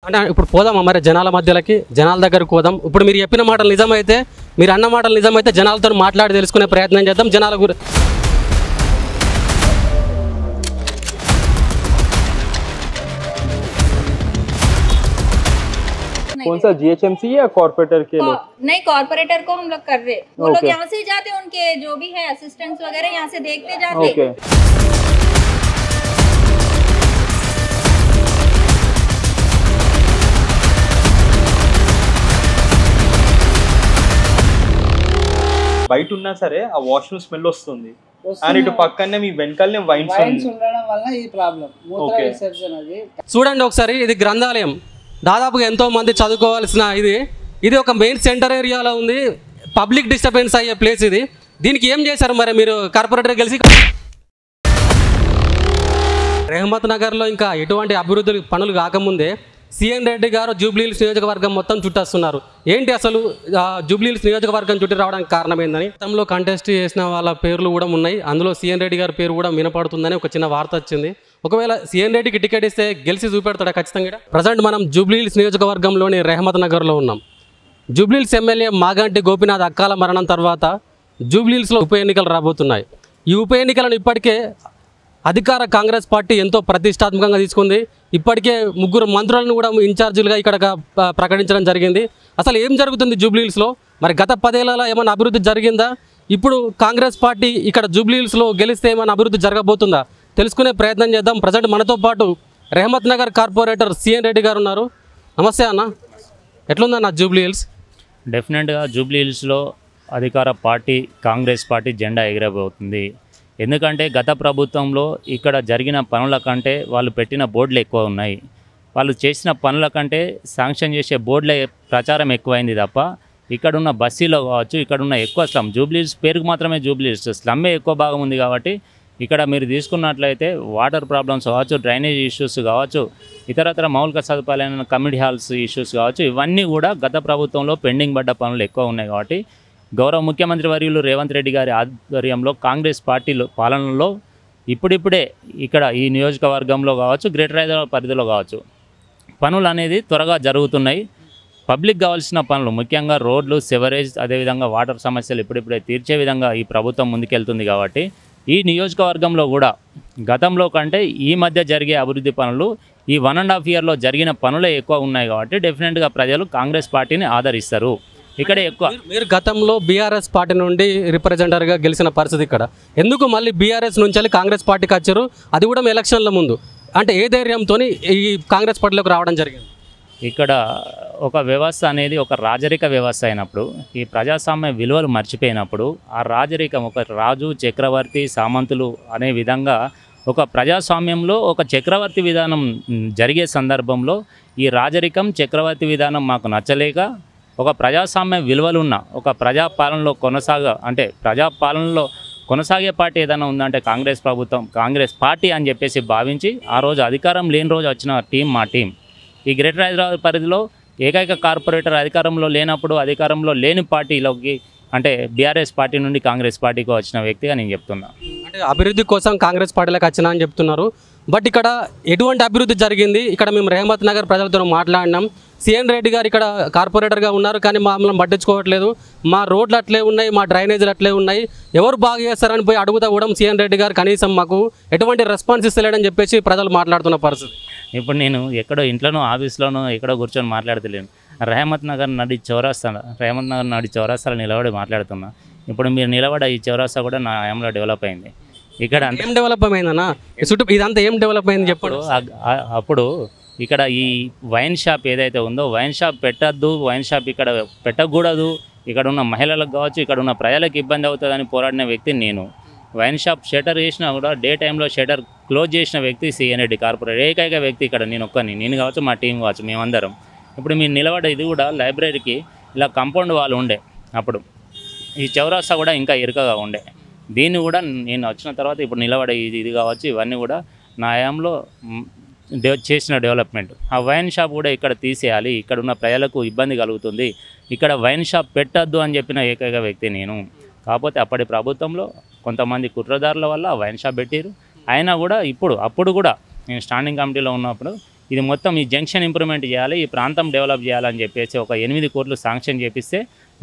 అంటే ఇప్పుడు పోదామా మరి జనాల మధ్యలోకి, జనాల దగ్గరకు పోదాం. ఇప్పుడు మీరు చెప్పిన మాటలు నిజమైతే, మీరు అన్న మాటలు నిజమైతే జనాలతో మాట్లాడి తెలుసుకునే ప్రయత్నం చేద్దాం. జనాల గురించి कौन सा जीएचएमसी या कॉर्पोरेटर के लोग? नहीं, कॉर्पोरेटर को हम लोग कर रहे, वो लोग यहाँ से ही जाते, उनके जो भी है असिस्टेंट्स वगैरह यहाँ से देखते जाते। ओके బయట ఉన్నా సరే ఆ వాష్రూమ్ స్మెల్ వస్తుంది అండ్ ఇటు పక్కనే మీ వెనకాలనే వైన్స్ ఉండడం వల్ల ఈ ప్రాబ్లం మూత్ర విసర్జన. అది చూడండి ఒకసారి, ఇది గ్రంథాలయం. దాదాపుగా ఎంతో మంది చదువుకోవాల్సిన ఇది ఒక మెయిన్ సెంటర్ ఏరియాలో ఉంది. పబ్లిక్ డిస్టర్బెన్స్ అయ్యే ప్లేస్ ఇది. దీనికి ఏం చేశారు మరి మీరు కార్పొరేటర్ కలిసి? రెహమత్ నగర్లో ఇంకా ఎటువంటి అభివృద్ధి పనులు కాకముందే సీఎన్ రెడ్డి గారు జూబ్లీహిల్స్ నియోజకవర్గం మొత్తం చుట్టేస్తున్నారు. ఏంటి అసలు జూబ్లీహిల్స్ నియోజకవర్గం చుట్టి రావడానికి కారణం ఏందని? గతంలో కంటెస్ట్ చేసిన వాళ్ళ పేర్లు కూడా ఉన్నాయి. అందులో సీఎన్ రెడ్డి గారి పేరు కూడా వినపడుతుందని ఒక చిన్న వార్త వచ్చింది. ఒకవేళ సీఎన్ రెడ్డికి టికెట్ ఇస్తే గెలిచి చూపెడతాడా ఖచ్చితంగా? ప్రజెంట్ మనం జూబ్లీహిల్స్ నియోజకవర్గంలోని రెహమత్ నగర్లో ఉన్నాం. జూబ్లీహిల్స్ ఎమ్మెల్యే మాగంటి గోపీనాథ్ అకాల మరణం తర్వాత జూబ్లీహిల్స్లో ఉప ఎన్నికలు రాబోతున్నాయి. ఈ ఉప ఎన్నికలను ఇప్పటికే అధికార కాంగ్రెస్ పార్టీ ఎంతో ప్రతిష్టాత్మకంగా తీసుకుంది. ఇప్పటికే 3 మంత్రులను కూడా ఇన్ఛార్జీలుగా ఇక్కడ ప్రకటించడం జరిగింది. అసలు ఏం జరుగుతుంది జూబ్లీహిల్స్లో? మరి గత 10 ఏళ్లలో ఏమైనా అభివృద్ధి జరిగిందా? ఇప్పుడు కాంగ్రెస్ పార్టీ ఇక్కడ జూబ్లీహిల్స్లో గెలిస్తే ఏమైనా అభివృద్ధి జరగబోతుందా? తెలుసుకునే ప్రయత్నం చేద్దాం. ప్రజెంట్ మనతో పాటు రెహమత్ నగర్ కార్పొరేటర్ సీఎన్ రెడ్డి గారు ఉన్నారు. నమస్తే అన్న, ఎట్లుందన్న జూబ్లీహిల్స్? డెఫినెట్గా జూబ్లీహిల్స్లో అధికార పార్టీ కాంగ్రెస్ పార్టీ జెండా ఎగిరబోతుంది. ఎందుకంటే గత ప్రభుత్వంలో ఇక్కడ జరిగిన పనుల కంటే వాళ్ళు పెట్టిన బోర్డులు ఎక్కువ ఉన్నాయి. వాళ్ళు చేసిన పనుల కంటే శాంక్షన్ చేసే బోర్డుల ప్రచారం ఎక్కువైంది తప్ప ఇక్కడున్న బస్సీలో కావచ్చు, ఇక్కడున్న ఎక్కువ స్లమ్, జూబ్లీహిల్స్ పేరుకు మాత్రమే జూబ్లీహిల్స్, స్లమ్మే ఎక్కువ భాగం ఉంది. కాబట్టి ఇక్కడ మీరు తీసుకున్నట్లయితే వాటర్ ప్రాబ్లమ్స్ కావచ్చు, డ్రైనేజ్ ఇష్యూస్ కావచ్చు, ఇతరతర మౌలిక సదుపాయాలైన కమ్యూనిటీ హాల్స్ ఇష్యూస్ కావచ్చు, ఇవన్నీ కూడా గత ప్రభుత్వంలో పెండింగ్ పడ్డ పనులు ఎక్కువ ఉన్నాయి. కాబట్టి గౌరవ ముఖ్యమంత్రి వర్యులు రేవంత్ రెడ్డి గారి ఆధ్వర్యంలో కాంగ్రెస్ పార్టీలో పాలనలో ఇప్పుడిప్పుడే ఇక్కడ ఈ నియోజకవర్గంలో కావచ్చు, గ్రేటర్ హైదరాబాద్ పరిధిలో కావచ్చు పనులు అనేది త్వరగా జరుగుతున్నాయి. పబ్లిక్ కావాల్సిన పనులు ముఖ్యంగా రోడ్లు, సెవరేజ్, అదేవిధంగా వాటర్ సమస్యలు ఇప్పుడిప్పుడే తీర్చే విధంగా ఈ ప్రభుత్వం ముందుకెళ్తుంది. కాబట్టి ఈ నియోజకవర్గంలో కూడా గతంలో కంటే ఈ మధ్య జరిగే అభివృద్ధి పనులు ఈ 1.5 ఇయర్లో జరిగిన పనులే ఎక్కువ ఉన్నాయి. కాబట్టి డెఫినెట్గా ప్రజలు కాంగ్రెస్ పార్టీని ఆదరిస్తారు. ఇక్కడే ఎక్కువ. మీరు గతంలో బీఆర్ఎస్ పార్టీ నుండి రిప్రజెంటర్గా గెలిచిన పరిస్థితి ఇక్కడ ఎందుకు మళ్ళీ బీఆర్ఎస్ నుంచి కాంగ్రెస్ పార్టీకి వచ్చారు? అది కూడా ఎలక్షన్ల ముందు. అంటే ఏ ధైర్యంతో ఈ కాంగ్రెస్ పార్టీలోకి రావడం జరిగింది? ఇక్కడ ఒక వ్యవస్థ అనేది ఒక రాజరిక వ్యవస్థ అయినప్పుడు, ఈ ప్రజాస్వామ్య విలువలు మర్చిపోయినప్పుడు, ఆ రాజరికం ఒక రాజు, చక్రవర్తి, సామంతులు అనే విధంగా ఒక ప్రజాస్వామ్యంలో ఒక చక్రవర్తి విధానం జరిగే సందర్భంలో ఈ రాజరికం, చక్రవర్తి విధానం మాకు నచ్చలేక ఒక ప్రజాస్వామ్య విలువలున్న ఒక ప్రజాపాలనలో ప్రజాపాలనలో కొనసాగే పార్టీ ఏదైనా ఉందంటే కాంగ్రెస్ ప్రభుత్వం, కాంగ్రెస్ పార్టీ అని చెప్పేసి భావించి ఆ రోజు అధికారం లేని రోజు వచ్చిన టీం మా టీం. ఈ గ్రేటర్ హైదరాబాద్ పరిధిలో ఏకైక కార్పొరేటర్ అధికారంలో లేనప్పుడు అధికారంలో లేని పార్టీలోకి అంటే బీఆర్ఎస్ పార్టీ నుండి కాంగ్రెస్ పార్టీకి వచ్చిన వ్యక్తిగా నేను చెప్తున్నా. అంటే అభివృద్ధి కోసం కాంగ్రెస్ పార్టీలోకి వచ్చినా అని చెప్తున్నారు. బట్ ఇక్కడ ఎటువంటి అభివృద్ధి జరిగింది? ఇక్కడ మేము రెహమత్ నగర్ ప్రజలతో మాట్లాడినాం. సీఎన్ రెడ్డి గారు ఇక్కడ కార్పొరేటర్గా ఉన్నారు, కానీ మమ్మల్ని పట్టించుకోవట్లేదు. మా రోడ్లు అట్లే ఉన్నాయి, మా డ్రైనేజీలు అట్లే ఉన్నాయి, ఎవరు బాగా చేస్తారని పోయి అడుగుతా కూడా సీఎన్ రెడ్డి గారు కనీసం మాకు ఎటువంటి రెస్పాన్స్ ఇస్తలేడని చెప్పేసి ప్రజలు మాట్లాడుతున్న పరిస్థితి. ఇప్పుడు నేను ఎక్కడో ఇంట్లోనో ఆఫీస్లోనో ఎక్కడో కూర్చొని మాట్లాడతలేను. రెహమత్ నగర్ నడి చౌరాస్తాలో నిలబడి మాట్లాడుతున్నా. ఇప్పుడు మీరు నిలబడ ఈ చౌరాస్తా కూడా నా హయాంలో డెవలప్ అయింది. ఇక్కడ ఏం డెవలప్ అయిందన్నా? చుట్టూ ఇదంతా ఏం డెవలప్ అయింది చెప్పండి. అప్పుడు ఇక్కడ ఈ వైన్ షాప్ ఏదైతే ఉందో, వైన్ షాప్ పెట్టద్దు, వైన్ షాప్ ఇక్కడ పెట్టకూడదు, ఇక్కడ ఉన్న మహిళలకు కావచ్చు, ఇక్కడ ఉన్న ప్రజలకు ఇబ్బంది అవుతుందని పోరాడిన వ్యక్తి నేను. వైన్ షాప్ షటర్ చేసినా కూడా డే టైంలో షటర్ క్లోజ్ చేసిన వ్యక్తి సీఎన్ రెడ్డి కార్పొరేటర్, ఏకైక వ్యక్తి ఇక్కడ. నేను కావచ్చు, మా టీం కావచ్చు, మేమందరం. ఇప్పుడు మీరు నిలబడ ఇది కూడా లైబ్రరీకి ఇలా కాంపౌండ్ వాళ్ళు ఉండే, అప్పుడు ఈ చౌరాస్తా కూడా ఇంకా ఇరుకగా ఉండే. దీన్ని కూడా నేను వచ్చిన తర్వాత ఇప్పుడు నిలబడే ఇది కావచ్చు, ఇవన్నీ కూడా నా హయాంలో చేసిన డెవలప్మెంట్. ఆ వైన్ షాప్ కూడా ఇక్కడ తీసేయాలి, ఇక్కడ ఉన్న ప్రజలకు ఇబ్బంది కలుగుతుంది, ఇక్కడ వైన్ షాప్ పెట్టద్దు అని చెప్పిన ఏకైక వ్యక్తి నేను. కాకపోతే అప్పటి ప్రభుత్వంలో కొంతమంది కుట్రదారుల వల్ల వైన్ షాప్ పెట్టారు. అయినా కూడా అప్పుడు కూడా నేను స్టాండింగ్ కమిటీలో ఉన్నప్పుడు ఇది మొత్తం ఈ జంక్షన్ ఇంప్రూవ్మెంట్ చేయాలి, ఈ ప్రాంతం డెవలప్ చేయాలని చెప్పేసి ఒక 8 కోట్లు శాంక్షన్ చేపిస్తే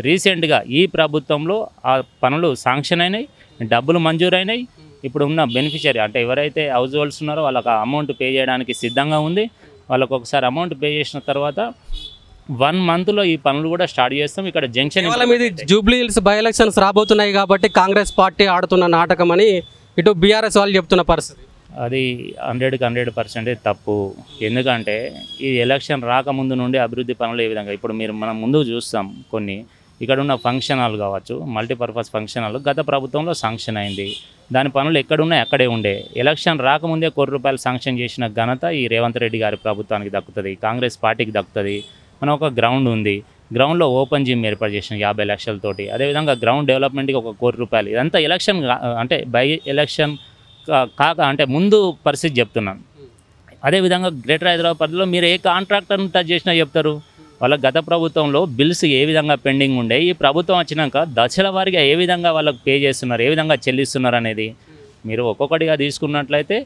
రీసెంట్గా ఈ ప్రభుత్వంలో ఆ పనులు శాంక్షన్ అయినాయి, డబ్బులు మంజూరైనాయి. ఇప్పుడు ఉన్న బెనిఫిషియరీ అంటే ఎవరైతే హౌస్ హోల్డ్స్ ఉన్నారో వాళ్ళకి అమౌంట్ పే చేయడానికి సిద్ధంగా ఉంది. వాళ్ళకు ఒకసారి అమౌంట్ పే చేసిన తర్వాత 1 మంత్లో ఈ పనులు కూడా స్టార్ట్ చేస్తాం. ఇక్కడ జంక్షన్ ఇది జూబ్లీ హిల్స్ బై ఎలక్షన్స్ రాబోతున్నాయి కాబట్టి కాంగ్రెస్ పార్టీ ఆడుతున్న నాటకం అని ఇటు బీఆర్ఎస్ వాళ్ళు చెప్తున్న పరిస్థితి. అది 100కి 100% తప్పు. ఎందుకంటే ఈ ఎలక్షన్ రాకముందు నుండి అభివృద్ధి పనులు ఏ విధంగా ఇప్పుడు మనం ముందుకు చూస్తాం. కొన్ని ఇక్కడ ఉన్న ఫంక్షన్ హాల్ కావచ్చు, మల్టీపర్పస్ ఫంక్షన్ హాల్ గత ప్రభుత్వంలో శాంక్షన్ అయింది. దాని పనులు ఎక్కడున్నాయి అక్కడే ఉండే. ఎలక్షన్ రాకముందే ₹1 శాంక్షన్ చేసిన ఘనత ఈ రేవంత్ రెడ్డి గారి ప్రభుత్వానికి దక్కుతుంది, కాంగ్రెస్ పార్టీకి దక్కుతుంది. మనం ఒక గ్రౌండ్ ఉంది, గ్రౌండ్లో ఓపెన్ జిమ్ ఏర్పాటు చేసిన 50 లక్షలతోటి. అదేవిధంగా గ్రౌండ్ డెవలప్మెంట్కి ₹1 ఇదంతా ఎలక్షన్ అంటే బై ఎలక్షన్ కాక అంటే ముందు పరిస్థితి చెప్తున్నాను. అదేవిధంగా గ్రేటర్ హైదరాబాద్ పరిధిలో మీరు ఏ కాంట్రాక్టర్ని టచ్ చేసినా చెప్తారు వాళ్ళ గత ప్రభుత్వంలో బిల్స్ ఏ విధంగా పెండింగ్ ఉండే, ఈ ప్రభుత్వం వచ్చినాక దశల వారీగా ఏ విధంగా వాళ్ళకు పే చేస్తున్నారు, ఏ విధంగా చెల్లిస్తున్నారు అనేది మీరు ఒక్కొక్కటిగా తీసుకున్నట్లయితే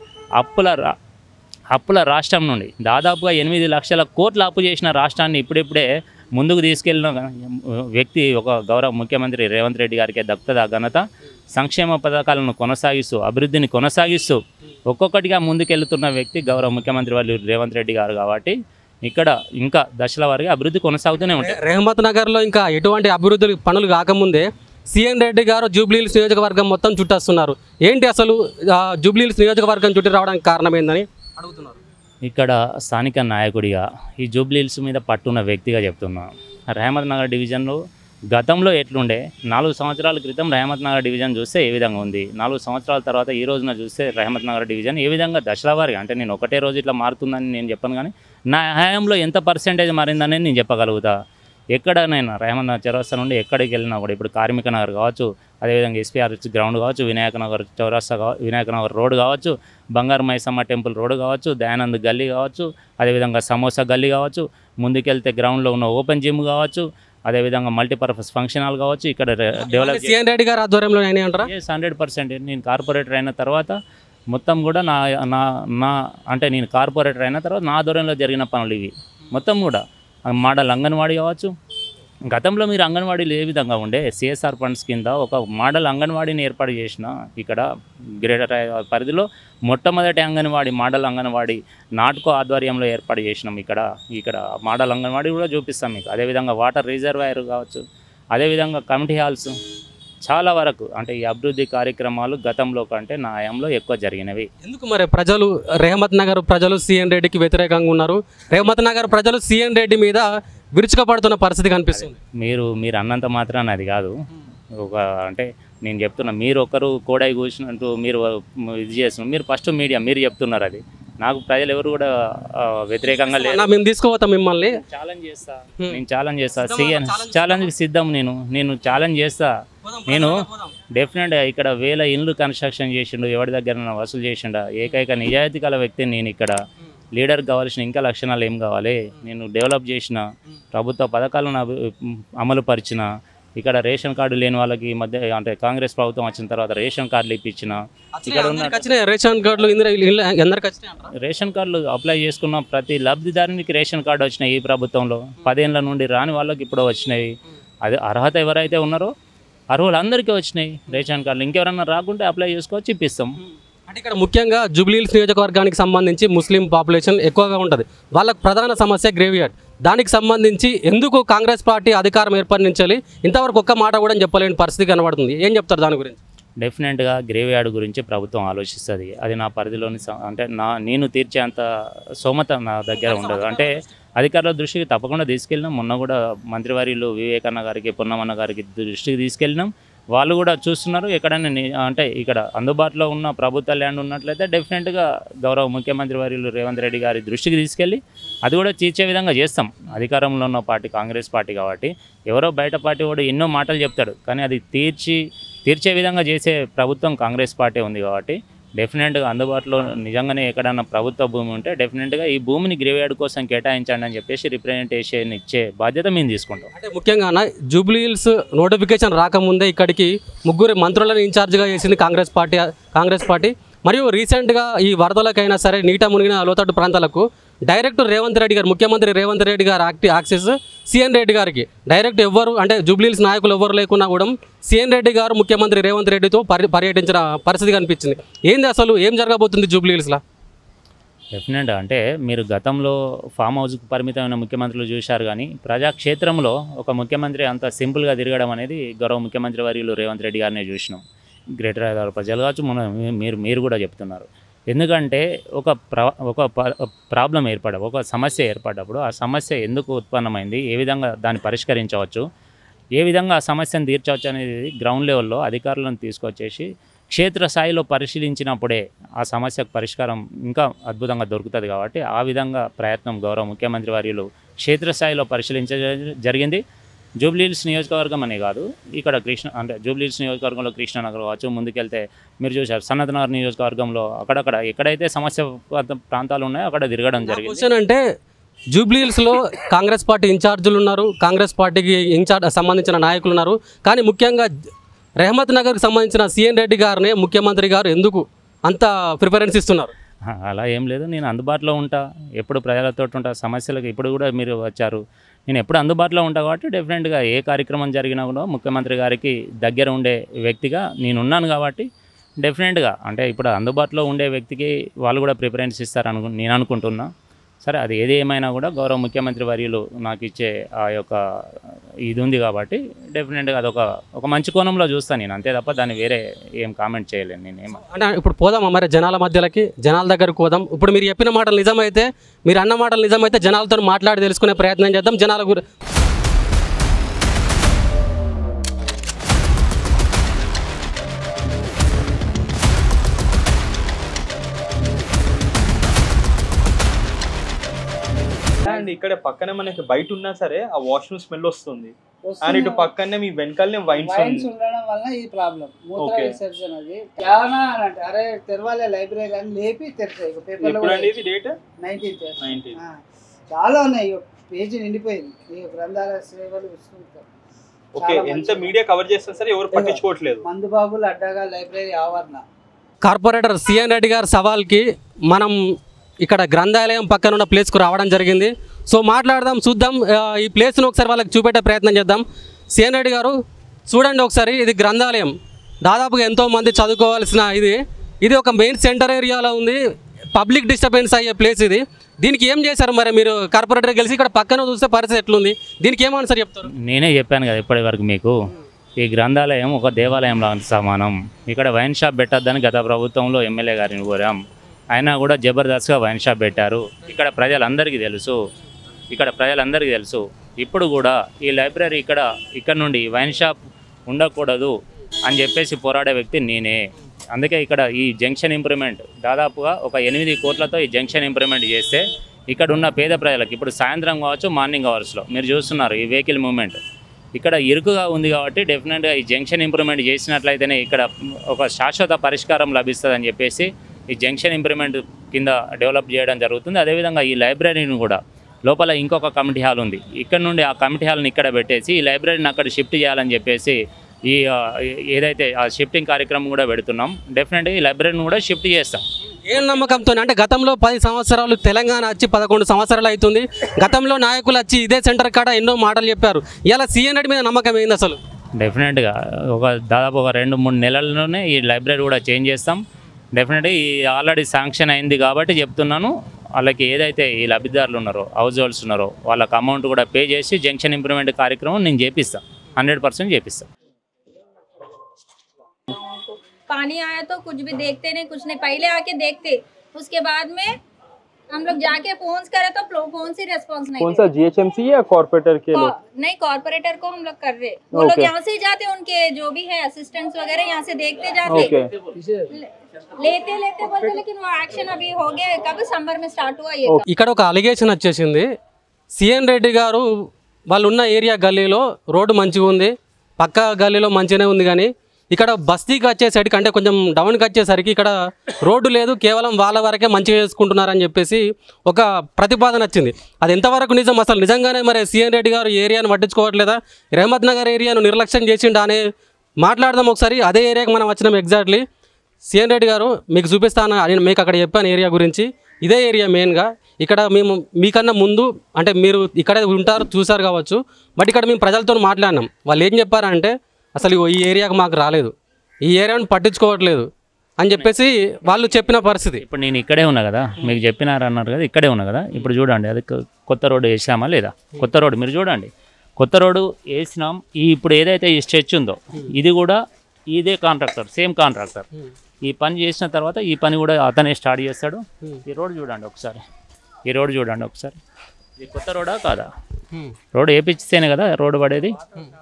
అప్పుల రాష్ట్రం నుండి దాదాపుగా 8 లక్షల కోట్ల అప్పు చేసిన రాష్ట్రాన్ని ఇప్పుడిప్పుడే ముందుకు తీసుకెళ్ళిన వ్యక్తి ఒక గౌరవ ముఖ్యమంత్రి రేవంత్ రెడ్డి గారికే దక్కుతుంది ఆ ఘనత. సంక్షేమ పథకాలను కొనసాగిస్తూ అభివృద్ధిని కొనసాగిస్తూ ఒక్కొక్కటిగా ముందుకెళ్తున్న వ్యక్తి గౌరవ ముఖ్యమంత్రి వాళ్ళు రేవంత్ రెడ్డి గారు కాబట్టి ఇక్కడ ఇంకా దశల వారీగా అభివృద్ధి కొనసాగుతూనే ఉంటాయి. రెహమత్ నగర్లో ఇంకా ఎటువంటి అభివృద్ధి పనులు కాకముందే సీఎన్ రెడ్డి గారు జూబ్లీ హిల్స్ నియోజకవర్గం మొత్తం చుట్టేస్తున్నారు. ఏంటి అసలు జూబ్లీ హిల్స్ నియోజకవర్గం చుట్టి రావడానికి కారణం ఏందని అడుగుతున్నారు. ఇక్కడ స్థానిక నాయకుడిగా ఈ జూబ్లీ హిల్స్ మీద పట్టున్న వ్యక్తిగా చెప్తున్నా. రెహమత్ నగర్ డివిజన్లో గతంలో ఎట్లుండే 4 సంవత్సరాల క్రితం రెహమత్ నగర్ డివిజన్ చూస్తే ఏ విధంగా ఉంది, 4 సంవత్సరాల తర్వాత ఈ రోజున చూస్తే రెహమత్ నగర్ డివిజన్ ఏ విధంగా దశల వారీగా అంటే నేను ఒకటే రోజు ఇట్లా మారుతుందని నేను చెప్పను, కానీ నా హయాంలో ఎంత పర్సెంటేజ్ మారిందని నేను చెప్పగలుగుతా. ఎక్కడనైనా రెహమత్ నగర్ చౌరస్తా నుండి ఎక్కడికి వెళ్ళినా కూడా ఇప్పుడు కార్మిక నగర్ కావచ్చు, అదేవిధంగా ఎస్పీఆర్హెచ్ గ్రౌండ్ కావచ్చు, వినాయక నగర్ చౌరస్తా వినాయక నగర్ రోడ్ కావచ్చు, బంగారు మైసమ్మ టెంపుల్ రోడ్ కావచ్చు, దయానంద్ గల్లీ కావచ్చు, అదేవిధంగా సమోసా గల్లీ కావచ్చు, ముందుకెళ్తే గ్రౌండ్లో ఉన్న ఓపెన్ జిమ్ కావచ్చు, అదేవిధంగా మల్టీపర్పస్ ఫంక్షన్ హాల్ కావచ్చు. ఇక్కడ డెవలప్ సీఎన్ రెడ్డి గారు ఆధ్వర్యంలో అంటారా? 100%. నేను కార్పొరేటర్ అయిన తర్వాత మొత్తం కూడా నా అంటే నేను కార్పొరేటర్ అయిన తర్వాత నా ఆధ్వర్యంలో జరిగిన పనులు ఇవి మొత్తం కూడా. మోడల్ అంగన్వాడీ కావచ్చు, గతంలో మీరు అంగన్వాడీలు ఏ విధంగా ఉండే సిఎస్ఆర్ ఫండ్స్ కింద ఒక మోడల్ అంగన్వాడీని ఏర్పాటు చేసిన ఇక్కడ గ్రేటర్ పరిధిలో మొట్టమొదటి అంగన్వాడీ మోడల్ అంగన్వాడీ నాటుకో ఆధ్వర్యంలో ఏర్పాటు చేసినాం. ఇక్కడ మోడల్ అంగన్వాడీ కూడా చూపిస్తాం మీకు. అదేవిధంగా వాటర్ రిజర్వాయర్ కావచ్చు, అదేవిధంగా కమిటీ హాల్స్ చాలా వరకు అంటే ఈ అభివృద్ధి కార్యక్రమాలు గతంలో కంటే నా హయాంలో ఎక్కువ జరిగినవి. ఎందుకు మరి ప్రజలు రెహమత్ నగర్ ప్రజలు సీఎన్ రెడ్డికి వ్యతిరేకంగా ఉన్నారు, రెహమత్ నగర్ ప్రజలు సీఎన్ రెడ్డి మీద విరుచుకపడుతున్న పరిస్థితి కనిపిస్తుంది? మీరు అన్నంత మాత్రాన అది కాదు. ఒక అంటే నేను చెప్తున్నా, మీరు ఒకరు కోడై కూర్చున్నట్టు మీరు ఇది చేస్తున్నారు. మీరు ఫస్ట్ మీడియా మీరు చెప్తున్నారు, అది నాకు ప్రజలు ఎవరు కూడా వ్యతిరేకంగా లేదు. మేము తీసుకోవతాం మిమ్మల్ని నేను ఛాలెంజ్ చేస్తా సీఎన్ ఛాలెంజ్కి సిద్ధం. నేను ఛాలెంజ్ చేస్తా. నేను డెఫినెట్గా ఇక్కడ 1000 ఇండ్లు కన్స్ట్రక్షన్ చేసిండు, ఎవరి దగ్గర వసూలు చేసిండా, ఏకైక నిజాయితీ గల వ్యక్తిని నేను. ఇక్కడ లీడర్ కావాల్సిన ఇంకా లక్షణాలు ఏం కావాలి, నేను డెవలప్ చేసిన ప్రభుత్వ పథకాలను అమలు పరిచిన, ఇక్కడ రేషన్ కార్డు లేని వాళ్ళకి ఈ మధ్య అంటే కాంగ్రెస్ ప్రభుత్వం వచ్చిన తర్వాత రేషన్ కార్డులు ఇప్పించిన, ఇక్కడ ఉన్న రేషన్ కార్డులు అప్లై చేసుకున్న ప్రతి లబ్ధిదారునికి రేషన్ కార్డు వచ్చినాయి ఈ ప్రభుత్వంలో. 10 ఏళ్ళ నుండి రాని వాళ్ళకి ఇప్పుడు వచ్చినాయి. అది అర్హత ఎవరైతే ఉన్నారో అర్హులందరికీ వచ్చినాయి రేషన్ కార్డులు. ఇంకెవరన్నా రాకుంటే అప్లై చేసుకోవచ్చు, ఇప్పిస్తాం. అంటే ఇక్కడ ముఖ్యంగా జూబ్లీ హిల్స్ నియోజకవర్గానికి సంబంధించి ముస్లిం పాపులేషన్ ఎక్కువగా ఉంటుంది. వాళ్ళకు ప్రధాన సమస్య గ్రేవ్యార్డ్. దానికి సంబంధించి ఎందుకు కాంగ్రెస్ పార్టీ అధికారం ఏర్పడించాలి ఇంతవరకు ఒక్క మాట కూడా చెప్పలేని పరిస్థితి కనబడుతుంది. ఏం చెప్తారు దాని గురించి? డెఫినెట్గా గ్రేవ్యార్డ్ గురించి ప్రభుత్వం ఆలోచిస్తుంది. అది నా పరిధిలోని అంటే నేను తీర్చేంత స్తోమత నా దగ్గర ఉండదు. అంటే అధికారుల దృష్టికి తప్పకుండా తీసుకెళ్ళినాం. మొన్న కూడా మంత్రివర్యులు వివేకన్న గారికి, పొన్నమన్న గారికి దృష్టికి తీసుకెళ్ళినాం. వాళ్ళు కూడా చూస్తున్నారు. ఎక్కడైనా అంటే ఇక్కడ అందుబాటులో ఉన్న ప్రభుత్వ ల్యాండ్ ఉన్నట్లయితే డెఫినెట్గా గౌరవ ముఖ్యమంత్రి వర్యులు రేవంత్ రెడ్డి గారి దృష్టికి తీసుకెళ్ళి అది కూడా తీర్చే విధంగా చేస్తాం. అధికారంలో ఉన్న పార్టీ కాంగ్రెస్ పార్టీ కాబట్టి ఎవరో బయట పార్టీ కూడా ఎన్నో మాటలు చెప్తాడు, కానీ అది తీర్చే విధంగా చేసే ప్రభుత్వం కాంగ్రెస్ పార్టీ ఉంది కాబట్టి డెఫినెట్గా అందుబాటులో నిజంగానే ఎక్కడన్నా ప్రభుత్వ భూమి ఉంటే డెఫినెట్గా ఈ భూమిని గ్రేవ్యార్డ్ కోసం కేటాయించండి అని చెప్పేసి రిప్రజెంటేషన్ ఇచ్చే బాధ్యత మేము తీసుకుంటాం. అంటే ముఖ్యంగా జూబ్లీ హిల్స్ నోటిఫికేషన్ రాకముందే ఇక్కడికి 3 మంత్రులను ఇన్ఛార్జ్గా చేసింది కాంగ్రెస్ పార్టీ. మరియు రీసెంట్గా ఈ వరదలకైనా సరే నీట మునిగిన లోతట్టు ప్రాంతాలకు డైరెక్ట్ రేవంత్ రెడ్డి గారు, ముఖ్యమంత్రి రేవంత్ రెడ్డి గారు యాక్సెస్ సిఎన్ రెడ్డి గారికి డైరెక్ట్ ఎవ్వరు అంటే జూబ్లీహిల్స్ నాయకులు ఎవ్వరు లేకున్నా కూడా సిఎన్ రెడ్డి గారు ముఖ్యమంత్రి రేవంత్ రెడ్డితో పర్యటించిన పరిస్థితి కనిపించింది. ఏంది అసలు ఏం జరగబోతుంది జూబ్లీహిల్స్లో? డెఫినెట్గా అంటే మీరు గతంలో ఫామ్ హౌస్కి పరిమితమైన ముఖ్యమంత్రులు చూశారు, కానీ ప్రజాక్షేత్రంలో ఒక ముఖ్యమంత్రి అంత సింపుల్గా తిరగడం అనేది గౌరవ ముఖ్యమంత్రి వర్యులు రేవంత్ రెడ్డి గారినే చూసినాం. గ్రేటర్ హైదరాబాద్ ప్రజలు కావచ్చు, మీరు కూడా చెప్తున్నారు. ఎందుకంటే ఒక ప్రాబ్లం ఒక సమస్య ఏర్పడ్డప్పుడు ఆ సమస్య ఎందుకు ఉత్పన్నమైంది, ఏ విధంగా దాన్ని పరిష్కరించవచ్చు, ఏ విధంగా ఆ సమస్యను తీర్చవచ్చు అనేది గ్రౌండ్ లెవెల్లో అధికారులను తీసుకొచ్చేసి క్షేత్రస్థాయిలో పరిశీలించినప్పుడే ఆ సమస్యకు పరిష్కారం ఇంకా అద్భుతంగా దొరుకుతుంది. కాబట్టి ఆ విధంగా ప్రయత్నం గౌరవ ముఖ్యమంత్రి వర్యులు క్షేత్రస్థాయిలో పరిశీలించడం జరిగింది. జూబ్లీహిల్స్ నియోజకవర్గం అనే కాదు, ఇక్కడ జూబ్లీహిల్స్ నియోజకవర్గంలో కృష్ణానగర్ కావచ్చు, ముందుకెళ్తే మీరు చూశారు సనత్ నగర్ నియోజకవర్గంలో అక్కడక్కడ ఎక్కడైతే సమస్య ప్రాంతాలు ఉన్నాయో అక్కడ తిరగడం జరిగింది. క్వశ్చన్ అంటే జూబ్లీహిల్స్లో కాంగ్రెస్ పార్టీ ఇన్ఛార్జీలు ఉన్నారు, కాంగ్రెస్ పార్టీకి సంబంధించిన నాయకులు ఉన్నారు, కానీ ముఖ్యంగా రెహమత్ నగర్కి సంబంధించిన సిఎన్ రెడ్డి గారిని ముఖ్యమంత్రి గారు ఎందుకు అంత ప్రిఫరెన్స్ ఇస్తున్నారు? అలా ఏం లేదు, నేను అందుబాటులో ఉంటా, ఎప్పుడు ప్రజలతో ఉంటా, సమస్యలకు ఇప్పుడు కూడా మీరు వచ్చారు, నేను ఎప్పుడు అందుబాటులో ఉంటా. కాబట్టి డెఫినెట్గా ఏ కార్యక్రమం జరిగినా కూడా ముఖ్యమంత్రి గారికి దగ్గర ఉండే వ్యక్తిగా నేనున్నాను. కాబట్టి డెఫినెట్గా అంటే ఇప్పుడు అందుబాటులో ఉండే వ్యక్తికి వాళ్ళు కూడా ప్రిఫరెన్స్ ఇస్తారని నేను అనుకుంటున్నా. సరే, అది ఏది ఏమైనా కూడా గౌరవ ముఖ్యమంత్రి వర్యులు నాకు ఇచ్చే ఆ యొక్క ఇది ఉంది కాబట్టి డెఫినెట్గా అదొక మంచి కోణంలో చూస్తాను నేను, అంతే తప్ప దాన్ని వేరే ఏం కామెంట్ చేయలేను నేను. అంటే ఇప్పుడు పోదామా మరి జనాల మధ్యలోకి, జనాల దగ్గరకు పోదాం. ఇప్పుడు మీరు చెప్పిన మాటలు నిజమైతే, మీరు అన్న మాటలు నిజమైతే జనాలతో మాట్లాడి తెలుసుకునే ప్రయత్నం చేద్దాం. జనాల అండ్ ఇక్కడ పక్కనే మనకి బయట ఉన్నా సరే ఆ వాష్రూమ్ స్మెల్ వస్తుంది. అండ్ ఇటు పక్కనే మీ వెనకాలనే వైన్స్ ఉండడం వల్ల ఈ ప్రాబ్లం మూత్ర విసర్జన. అది చాలా అంటే అరే తెరవాలి లైబ్రరీ అని లేపి తెరిచాయి పేపర్లో. 19th చాలా ఉన్నాయి, పేజీ నిండిపోయింది. ఈ గ్రంథాలయ సేవలు విస్తృతం. ఓకే, ఎంత మీడియా కవర్ చేస్తా సరే ఎవరు పట్టించుకోవట్లేదు. మందుబాబులు అడ్డగా లైబ్రరీ ఆవరణ. కార్పొరేటర్ సిఎన్ రెడ్డి గారి సవాల్కి మనం ఇక్కడ గ్రంథాలయం పక్కన ఉన్న ప్లేస్కు రావడం జరిగింది. సో మాట్లాడదాం, చూద్దాం, ఈ ప్లేస్ను ఒకసారి వాళ్ళకి చూపెట్టే ప్రయత్నం చేద్దాం. సిఎన్ రెడ్డి గారు చూడండి ఒకసారి, ఇది గ్రంథాలయం, దాదాపుగా ఎంతోమంది చదువుకోవాల్సిన ఇది ఒక మెయిన్ సెంటర్ ఏరియాలో ఉంది, పబ్లిక్ డిస్టర్బెన్స్ అయ్యే ప్లేస్ ఇది. దీనికి ఏం చేశారు మరి మీరు కార్పొరేటర్ కలిసి? ఇక్కడ పక్కన చూస్తే పరిస్థితి ఎట్లుంది, దీనికి ఏం ఆన్సర్ చెప్తారు? నేనే చెప్పాను కదా ఇప్పటి వరకు మీకు, ఈ గ్రంథాలయం ఒక దేవాలయంలో సమానం. ఇక్కడ వైన్ షాప్ పెట్టద్దని గత ప్రభుత్వంలో ఎమ్మెల్యే గారిని కోరాం, అయినా కూడా జబర్దస్త్గా వైన్ షాప్ పెట్టారు. ఇక్కడ ప్రజలందరికీ తెలుసు. ఇప్పుడు కూడా ఈ లైబ్రరీ ఇక్కడ నుండి వైన్ షాప్ ఉండకూడదు అని చెప్పేసి పోరాడే వ్యక్తి నేనే. అందుకే ఇక్కడ ఈ జంక్షన్ ఇంప్రూవ్మెంట్ దాదాపుగా ఒక 8 కోట్లతో ఈ జంక్షన్ ఇంప్రూవ్మెంట్ చేస్తే ఇక్కడ ఉన్న పేద ప్రజలకు ఇప్పుడు సాయంత్రం కావచ్చు, మార్నింగ్ అవర్స్లో మీరు చూస్తున్నారు ఈ వెహికల్ మూవ్మెంట్ ఇక్కడ ఇరుకుగా ఉంది. కాబట్టి డెఫినెట్గా ఈ జంక్షన్ ఇంప్రూవ్మెంట్ చేసినట్లయితేనే ఇక్కడ ఒక శాశ్వత పరిష్కారం లభిస్తుందని చెప్పేసి ఈ జంక్షన్ ఇంప్రూవ్మెంట్ కింద డెవలప్ చేయడం జరుగుతుంది. అదేవిధంగా ఈ లైబ్రరీని కూడా లోపల ఇంకొక కమిటీ హాల్ ఉంది, ఇక్కడ నుండి ఆ కమిటీ హాల్ని ఇక్కడ పెట్టేసి ఈ లైబ్రరీని అక్కడ షిఫ్ట్ చేయాలని చెప్పేసి ఈ ఏదైతే ఆ షిఫ్టింగ్ కార్యక్రమం కూడా పెడుతున్నాం. డెఫినెట్గా ఈ లైబ్రరీని కూడా షిఫ్ట్ చేస్తాం. ఏం నమ్మకంతో అంటే గతంలో 10 సంవత్సరాలు తెలంగాణ వచ్చి 11 సంవత్సరాలు అవుతుంది. గతంలో నాయకులు వచ్చి ఇదే సెంటర్ కాడ ఎన్నో మాటలు చెప్పారు. ఇలా సిఎన్ రెడ్డి మీద నమ్మకం ఏంది అసలు? డెఫినెట్గా దాదాపు ఒక 2-3 నెలల్లోనే ఈ లైబ్రరీ కూడా చేంజ్ చేస్తాం. డెఫినెట్గా ఈ ఆల్రెడీ శాంక్షన్ అయింది కాబట్టి చెప్తున్నాను, వాళ్ళకి ఏదైతే ఈ లబ్ధిదారులు ఉన్నారో, హౌస్ హోల్డ్స్ ఉన్నారో వాళ్ళకి అమౌంట్ కూడా పే చేసి జంక్షన్ ఇంప్రూవ్మెంట్ కార్యక్రమం నేను చేపిస్తాను, 100% చేపిస్తాను. पानी आया तो कुछ भी देखते नहीं, कुछ नहीं, पहले आके देखते, उसके बाद में हम लोग जाके फोन करे तो फोन से रेस्पॉन्स नहीं। कौन सा जीएचएमसी या कॉर्पोरेटर के लोग? नहीं, कॉर्पोरेटर को हम लोग कर रहे, वो लोग यहाँ से जाते, उनके जो भी है असिस्टेंट्स वगैरह यहाँ से देखते जाते, लेते बोलते, लेकिन वो एक्शन अभी हो गया, कब समर में स्टार्ट हुआ ये। ఇక్కడ ఒక అలిగేషన్ వచ్చేసింది, సిఎన్ రెడ్డి గారు వాళ్ళు ఉన్న ఏరియా గల్లీలో రోడ్డు మంచిగా ఉంది, పక్క గల్లీలో మంచిగానే ఉంది, కానీ ఇక్కడ బస్తీకి వచ్చేసరికి అంటే కొంచెం డౌన్కి వచ్చేసరికి ఇక్కడ రోడ్డు లేదు, కేవలం వాళ్ళ వరకే మంచిగా చేసుకుంటున్నారని చెప్పేసి ఒక ప్రతిపాదన వచ్చింది. అది ఎంతవరకు నిజం? అసలు నిజంగానే మరి సిఎన్ రెడ్డి గారు ఏరియాను పట్టించుకోవట్లేదా, రెహమత్ నగర్ ఏరియాను నిర్లక్ష్యం చేసిండా అనే మాట్లాడదాం ఒకసారి. అదే ఏరియాకి మనం వచ్చినాం ఎగ్జాక్ట్లీ. సిఎన్ రెడ్డి గారు మీకు చూపిస్తాను, నేను మీకు అక్కడ చెప్పాను ఏరియా గురించి, ఇదే ఏరియా మెయిన్గా. ఇక్కడ మేము మీకన్నా ముందు అంటే మీరు ఇక్కడే ఉంటారు చూసారు కావచ్చు, బట్ ఇక్కడ మేము ప్రజలతో మాట్లాడినాం. వాళ్ళు ఏం చెప్పారంటే అసలు ఈ ఏరియాకు మాకు రాలేదు, ఈ ఏరియాను పట్టించుకోవట్లేదు అని చెప్పేసి వాళ్ళు చెప్పిన పరిస్థితి. ఇప్పుడు నేను ఇక్కడే ఉన్నా కదా, మీకు చెప్పినారన్నారు కదా, ఇక్కడే ఉన్నా కదా. ఇప్పుడు చూడండి, అది కొత్త రోడ్డు వేసామా లేదా? కొత్త రోడ్డు మీరు చూడండి, కొత్త రోడ్డు వేసినాం. ఇప్పుడు ఏదైతే ఈ స్ట్రెచ్ ఉందో ఇది కూడా ఇదే కాంట్రాక్టర్, సేమ్ కాంట్రాక్టర్. ఈ పని చేసిన తర్వాత ఈ పని కూడా అతనే స్టార్ట్ చేస్తాడు. ఈ రోడ్డు చూడండి ఒకసారి, ఈ రోడ్డు చూడండి ఒకసారి. ఇది కొత్త రోడా కాదా? రోడ్డు వేపించితేనే కదా రోడ్డు పడేది.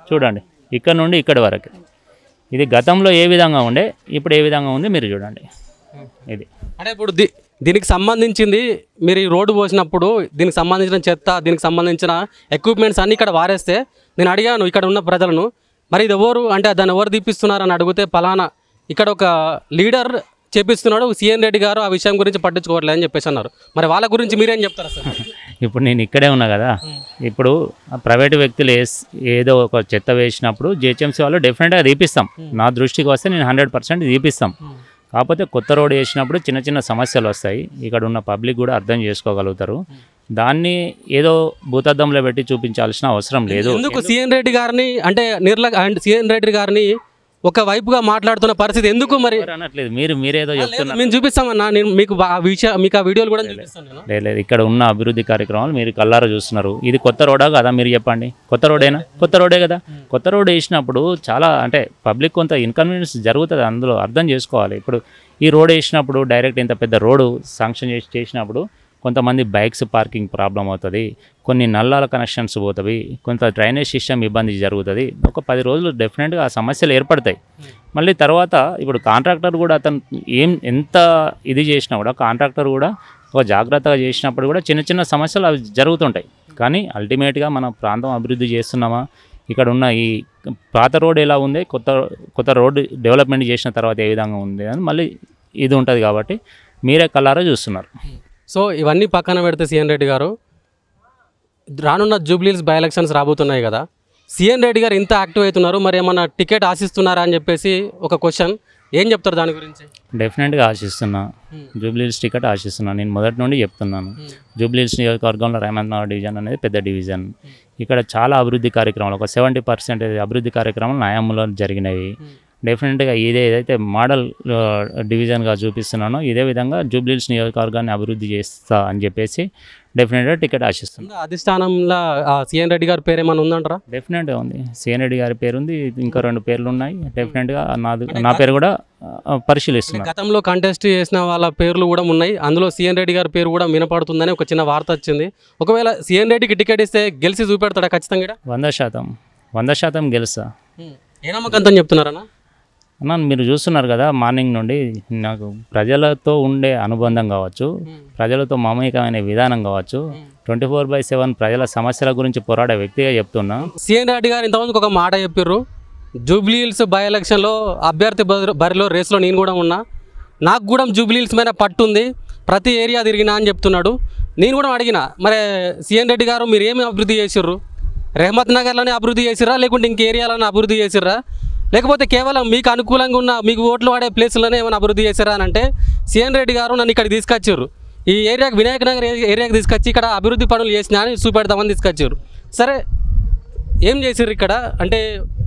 చూడండి ఇక్కడ నుండి ఇక్కడి వరకు. ఇది గతంలో ఏ విధంగా ఉండే, ఇప్పుడు ఏ విధంగా ఉంది మీరు చూడండి. ఇది అంటే ఇప్పుడు దీనికి సంబంధించింది మీరు ఈ రోడ్డు పోసినప్పుడు దీనికి సంబంధించిన చెత్త, దీనికి సంబంధించిన ఎక్విప్మెంట్స్ అన్నీ ఇక్కడ వారేస్తే నేను అడిగాను ఇక్కడ ఉన్న ప్రజలను, మరి ఇది ఎవరు అంటే దాన్ని ఎవరు తీపిస్తున్నారని అడిగితే పలానా ఇక్కడ ఒక లీడర్ చేపిస్తున్నాడు, సీఎన్ రెడ్డి గారు ఆ విషయం గురించి పట్టించుకోవట్లేదు అని చెప్పేసి అన్నారు. మరి వాళ్ళ గురించి మీరేం చెప్తారు సార్? ఇప్పుడు నేను ఇక్కడే ఉన్నా కదా, ఇప్పుడు ప్రైవేటు వ్యక్తులు ఏదో ఒక చెత్త వేసినప్పుడు జిహెచ్ఎంసీ వాళ్ళు డెఫినెట్గా తీపిస్తాం. నా దృష్టికి వస్తే నేను 100% తీపిస్తాం. కాకపోతే కొత్త రోడ్ వేసినప్పుడు చిన్న చిన్న సమస్యలు వస్తాయి, ఇక్కడ ఉన్న పబ్లిక్ కూడా అర్థం చేసుకోగలుగుతారు. దాన్ని ఏదో భూతద్దంలో పెట్టి చూపించాల్సిన అవసరం లేదు. ఎందుకు సీఎన్ రెడ్డి గారిని అంటే సీఎన్ రెడ్డి గారిని ఒక వైపుగా మాట్లాడుతున్న పరిస్థితి ఎందుకు? మరి అనట్లేదు, మీరేదో చెప్తున్నారు. మేము చూపిస్తామన్నా, నేను మీకు ఆ వీడియోలు కూడా చూపిస్తాను. లేదు, ఇక్కడ ఉన్న అభివృద్ధి కార్యక్రమాలు మీరు కల్లారా చూస్తున్నారు. ఇది కొత్త రోడా కదా మీరు చెప్పండి? కొత్త రోడేనా? కొత్త రోడే కదా. కొత్త రోడ్ వేసినప్పుడు చాలా అంటే పబ్లిక్ కొంత ఇన్కన్వీనియన్స్ జరుగుతుంది, అందులో అర్థం చేసుకోవాలి. ఇప్పుడు ఈ రోడ్ వేసినప్పుడు డైరెక్ట్ ఇంత పెద్ద రోడ్డు శాంక్షన్ చేసినప్పుడు కొంతమంది బైక్స్ పార్కింగ్ ప్రాబ్లం అవుతుంది, కొన్ని నల్లాల కనెక్షన్స్ పోతాయి, కొంత డ్రైనేజ్ సిస్టమ్ ఇబ్బంది జరుగుతుంది. ఒక 10 రోజులు డెఫినెట్గా ఆ సమస్యలు ఏర్పడతాయి. మళ్ళీ తర్వాత ఇప్పుడు కాంట్రాక్టర్ కూడా అతను ఎంత ఇది చేసినా కూడా కాంట్రాక్టర్ కూడా ఒక జాగ్రత్తగా చేసినప్పుడు కూడా చిన్న చిన్న సమస్యలు అవి జరుగుతుంటాయి. కానీ అల్టిమేట్గా మన ప్రాంతం అభివృద్ధి చేస్తున్నామా, ఇక్కడ ఉన్న ఈ పాత రోడ్ ఎలా ఉంది, కొత్త రోడ్డు డెవలప్మెంట్ చేసిన తర్వాత ఏ విధంగా ఉంది అని మళ్ళీ ఇది ఉంటుంది. కాబట్టి మీరే కల్లారా చూస్తున్నారు. సో ఇవన్నీ పక్కన పెడితే సీఎన్ రెడ్డి గారు రానున్న జూబ్లీహిల్స్ బై ఎలక్షన్స్ రాబోతున్నాయి కదా, సీఎన్ రెడ్డి గారు ఇంత యాక్టివ్ అవుతున్నారు, మరి ఏమన్నా టికెట్ ఆశిస్తున్నారా అని చెప్పేసి ఒక క్వశ్చన్, ఏం చెప్తారు దాని గురించి? డెఫినెట్గా ఆశిస్తున్నా, జూబ్లీహిల్స్ టికెట్ ఆశిస్తున్నా. నేను మొదటి నుండి చెప్తున్నాను, జూబ్లీహిల్స్ నియోజకవర్గంలో రేమంత్ డివిజన్ అనేది పెద్ద డివిజన్. ఇక్కడ చాలా అభివృద్ధి కార్యక్రమాలు, ఒక 70% అభివృద్ధి కార్యక్రమాలు న్యాయంలో జరిగినవి. డెఫినెట్గా ఏదైతే మోడల్ డివిజన్గా చూపిస్తున్నానో ఇదే విధంగా జూబ్లీహిల్స్ నియోజకవర్గాన్ని అభివృద్ధి చేస్తా అని చెప్పేసి డెఫినెట్గా టికెట్ ఆశిస్తుంది. అధిష్టానంలో సీఎన్ రెడ్డి గారి పేరు ఏమైనా ఉందంటారా? డెఫినెట్గా ఉంది, సీఎన్ రెడ్డి గారి పేరు ఉంది, ఇంకా 2 పేర్లు ఉన్నాయి. డెఫినెట్గా నా పేరు కూడా పరిశీలిస్తున్నాను. గతంలో కంటెస్ట్ చేసిన వాళ్ళ పేర్లు కూడా ఉన్నాయి, అందులో సీఎన్ రెడ్డి గారి పేరు కూడా వినపడుతుందని ఒక చిన్న వార్త వచ్చింది. ఒకవేళ సీఎన్ రెడ్డికి టికెట్ ఇస్తే గెలిచి చూపెడతాడా ఖచ్చితంగా? 100% గెలుస్తా. ఏ నమ్మకంతో చెప్తున్నారన్నా? అన్న మీరు చూస్తున్నారు కదా, మార్నింగ్ నుండి నాకు ప్రజలతో ఉండే అనుబంధం కావచ్చు, ప్రజలతో మమేకమైన విధానం కావచ్చు, 24/7 ప్రజల సమస్యల గురించి పోరాడే వ్యక్తిగా చెప్తున్నా. సీఎన్ రెడ్డి గారు ఇంతమందికి ఒక మాట చెప్పారు, జూబ్లీహిల్స్ బై ఎలక్షన్లో అభ్యర్థి బరిలో రేస్లో నేను కూడా ఉన్నా, నాకు కూడా జూబ్లీహిల్స్ మీద పట్టుంది, ప్రతి ఏరియా తిరిగినా అని చెప్తున్నాడు. నేను కూడా అడిగిన, మరి సీఎన్ రెడ్డి గారు మీరు ఏమి అభివృద్ధి చేసిర్రు? రెహమత్ నగర్లోనే అభివృద్ధి చేసిర్రా, లేకుంటే ఇంక ఏరియాలోనే అభివృద్ధి చేసిర్రా, లేకపోతే కేవలం మీకు అనుకూలంగా ఉన్న మీకు ఓట్లు వాడే ప్లేసుల్లోనే ఏమైనా అభివృద్ధి చేశారా అని అంటే, సీఎన్ రెడ్డి గారు నన్ను ఇక్కడికి తీసుకొచ్చారు, ఈ ఏరియాకి వినాయక నగర్ ఏరియాకి తీసుకొచ్చి ఇక్కడ అభివృద్ధి పనులు చేసినా అని చూపెడతామని తీసుకొచ్చారు. సరే ఏం చేసారు ఇక్కడ అంటే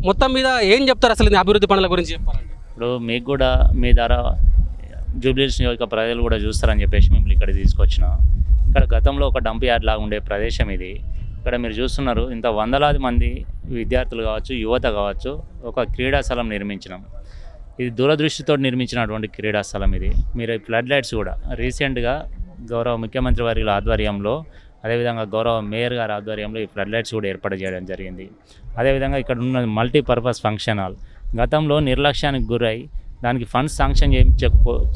మొత్తం మీద ఏం చెప్తారు అసలు అభివృద్ధి పనుల గురించి చెప్పాలంటే? ఇప్పుడు మీకు కూడా మీ ద్వారా జూబ్లీహిల్స్ నియోజక ప్రజలు కూడా చూస్తారని చెప్పేసి మిమ్మల్ని ఇక్కడ తీసుకొచ్చిన. ఇక్కడ గతంలో ఒక డంప్ యార్డ్ లాగా ఉండే ప్రదేశం ఇది. ఇక్కడ మీరు చూస్తున్నారు, ఇంత వందలాది మంది విద్యార్థులు కావచ్చు, యువత కావచ్చు, ఒక క్రీడాస్థలం నిర్మించినాం. ఇది దూరదృష్టితో నిర్మించినటువంటి క్రీడాస్థలం ఇది. మీరు ఫ్లడ్ లైట్స్ కూడా రీసెంట్గా గౌరవ ముఖ్యమంత్రి వారి ఆధ్వర్యంలో, అదేవిధంగా గౌరవ మేయర్ గారి ఆధ్వర్యంలో ఈ ఫ్లడ్ లైట్స్ కూడా ఏర్పాటు చేయడం జరిగింది. అదేవిధంగా ఇక్కడ ఉన్న మల్టీపర్పస్ ఫంక్షన్ హాల్ గతంలో నిర్లక్ష్యానికి గురై దానికి ఫండ్స్ శాంక్షన్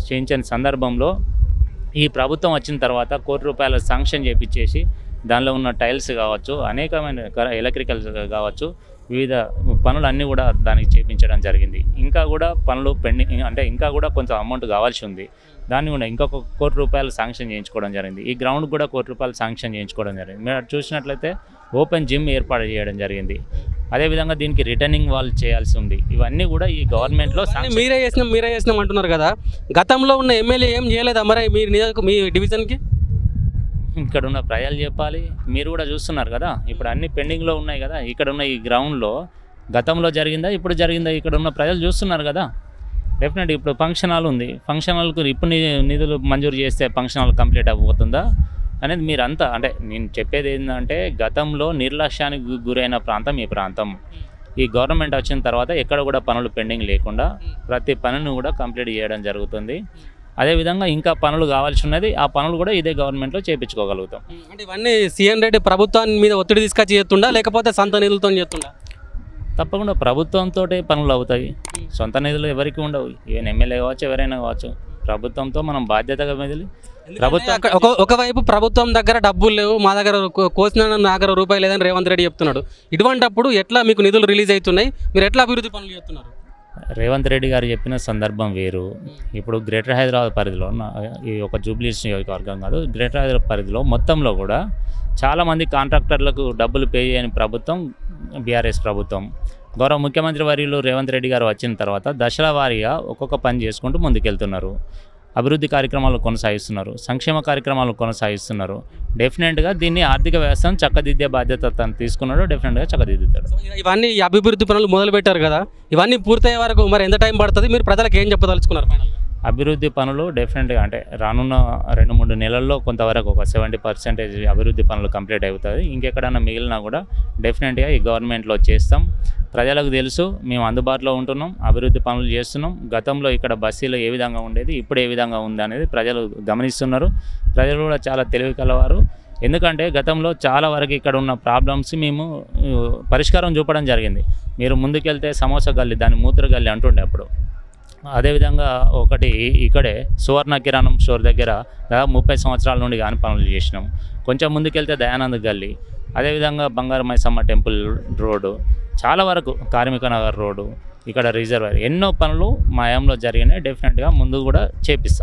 చేయించని సందర్భంలో ఈ ప్రభుత్వం వచ్చిన తర్వాత ₹1 కోటి శాంక్షన్ చేయించేసి దానిలో ఉన్న టైల్స్ కావచ్చు, అనేకమైన ఎలక్ట్రికల్ కావచ్చు, వివిధ పనులన్నీ కూడా దానికి చేయించడం జరిగింది. ఇంకా కూడా పనులు పెండింగ్, అంటే ఇంకా కూడా కొంత అమౌంట్ కావాల్సి ఉంది. దాన్ని కూడా ఇంకొక ₹1 కోటి శాంక్షన్ చేయించుకోవడం జరిగింది. ఈ గ్రౌండ్ కూడా ₹1 కోటి శాంక్షన్ చేయించుకోవడం జరిగింది. మీరు చూసినట్లయితే ఓపెన్ జిమ్ ఏర్పాటు చేయడం జరిగింది. అదేవిధంగా దీనికి రిటర్నింగ్ వాల్ చేయాల్సి ఉంది. ఇవన్నీ కూడా ఈ గవర్నమెంట్లో మీరే చేసినాం అంటున్నారు కదా, గతంలో ఉన్న ఎమ్మెల్యే ఏం చేయలేదా మరి మీ డివిజన్కి? ఇక్కడ ఉన్న ప్రజలు చెప్పాలి. మీరు కూడా చూస్తున్నారు కదా, ఇప్పుడు అన్ని పెండింగ్లో ఉన్నాయి కదా. ఇక్కడ ఉన్న ఈ గ్రౌండ్లో గతంలో జరిగిందా ఇప్పుడు జరిగిందా ఇక్కడ ఉన్న ప్రజలు చూస్తున్నారు కదా. డెఫినెట్ ఇప్పుడు ఫంక్షన్ హాల్ ఉంది, ఫంక్షన్ హాల్కు ఇప్పుడు నిధులు మంజూరు చేస్తే ఫంక్షన్ హాల్ కంప్లీట్ అయిపోతుందా అనేది మీరంతా అంటే నేను చెప్పేది ఏంటంటే గతంలో నిర్లక్ష్యానికి గురైన ప్రాంతం ఈ ప్రాంతం. ఈ గవర్నమెంట్ వచ్చిన తర్వాత ఎక్కడ కూడా పనులు పెండింగ్ లేకుండా ప్రతి పనిని కూడా కంప్లీట్ చేయడం జరుగుతుంది. అదేవిధంగా ఇంకా పనులు కావాల్సి ఉన్నది, ఆ పనులు కూడా ఇదే గవర్నమెంట్లో చేయించుకోగలుగుతాం. అంటే ఇవన్నీ సీఎం రెడ్డి ప్రభుత్వాన్ని మీద ఒత్తిడి తీసుకొచ్చి చేస్తుండా లేకపోతే సొంత నిధులతో చేస్తుండా? తప్పకుండా ప్రభుత్వంతో పనులు అవుతాయి, సొంత నిధులు ఎవరికి ఉండవు. ఈవెన్ ఎమ్మెల్యే కావచ్చు ఎవరైనా కావచ్చు, ప్రభుత్వంతో మనం బాధ్యతగా మెదిలి ప్రభుత్వం ఒకవైపు ప్రభుత్వం దగ్గర డబ్బులు లేవు, మా దగ్గర కోసిన నా దగ్గర రూపాయలు లేదని రేవంత్ రెడ్డి చెప్తున్నాడు. ఇటువంటిప్పుడు ఎట్లా మీకు నిధులు రిలీజ్ అవుతున్నాయి, మీరు ఎట్లా అభివృద్ధి పనులు చేస్తున్నారు? రేవంత్ రెడ్డి గారు చెప్పిన సందర్భం వేరు. ఇప్పుడు గ్రేటర్ హైదరాబాద్ పరిధిలో ఈ ఒక జూబ్లీహిల్స్ నియోజకవర్గం కాదు, గ్రేటర్ హైదరాబాద్ పరిధిలో మొత్తంలో కూడా చాలామంది కాంట్రాక్టర్లకు డబ్బులు పే చేయని ప్రభుత్వం బీఆర్ఎస్ ప్రభుత్వం. గౌరవ ముఖ్యమంత్రి వర్యులు రేవంత్ రెడ్డి గారు వచ్చిన తర్వాత దశల వారీగా ఒక్కొక్క పని చేసుకుంటూ ముందుకెళ్తున్నారు. అభివృద్ధి కార్యక్రమాలు కొనసాగిస్తున్నారు, సంక్షేమ కార్యక్రమాలు కొనసాగిస్తున్నారు. డెఫినెట్గా దీన్ని ఆర్థిక వ్యవస్థను చక్కదిద్దే బాధ్యత తను తీసుకున్నాడు, డెఫినెట్గా చక్కదిద్దుతాడు. ఇవన్నీ అభివృద్ధి పనులు మొదలు పెట్టారు కదా, ఇవన్నీ పూర్తయ్యే వరకు మరి ఎంత టైం పడుతుంది? మీరు ప్రజలకు ఏం చెప్పదలుచుకున్నారు? అభివృద్ధి పనులు డెఫినెట్గా అంటే రానున్న 2-3 నెలల్లో కొంతవరకు ఒక 70% అభివృద్ధి పనులు కంప్లీట్ అవుతుంది. ఇంకెక్కడన్నా మిగిలినా కూడా డెఫినెట్గా ఈ గవర్నమెంట్లో చేస్తాం. ప్రజలకు తెలుసు మేము అందుబాటులో ఉంటున్నాం, అభివృద్ధి పనులు చేస్తున్నాం. గతంలో ఇక్కడ బస్సీలో ఏ విధంగా ఉండేది, ఇప్పుడు ఏ విధంగా ఉంది అనేది ప్రజలు గమనిస్తున్నారు. ప్రజలు కూడా చాలా తెలివి కలవారు. ఎందుకంటే గతంలో చాలా వరకు ఇక్కడ ఉన్న ప్రాబ్లమ్స్ మేము పరిష్కారం చూపడం జరిగింది. మీరు ముందుకెళ్తే సమోసా గల్లీ, దాన్ని మూత్ర గల్లీ అంటుండే అప్పుడు. అదేవిధంగా ఒకటి ఇక్కడే సువర్ణ కిరాణం స్టోర్ దగ్గర దాదాపు 30 సంవత్సరాల నుండి కాని పనులు చేసినాం. కొంచెం ముందుకెళ్తే దయానంద్ గల్లీ, అదేవిధంగా బంగారు మైసమ్మ టెంపుల్ రోడ్డు, చాలా వరకు కార్మిక నగర్ రోడ్డు, ఇక్కడ రిజర్వాయర్, ఎన్నో పనులు మా యాంలో జరిగినాయి. డెఫినెట్గా ముందు కూడా చేపిస్తాం.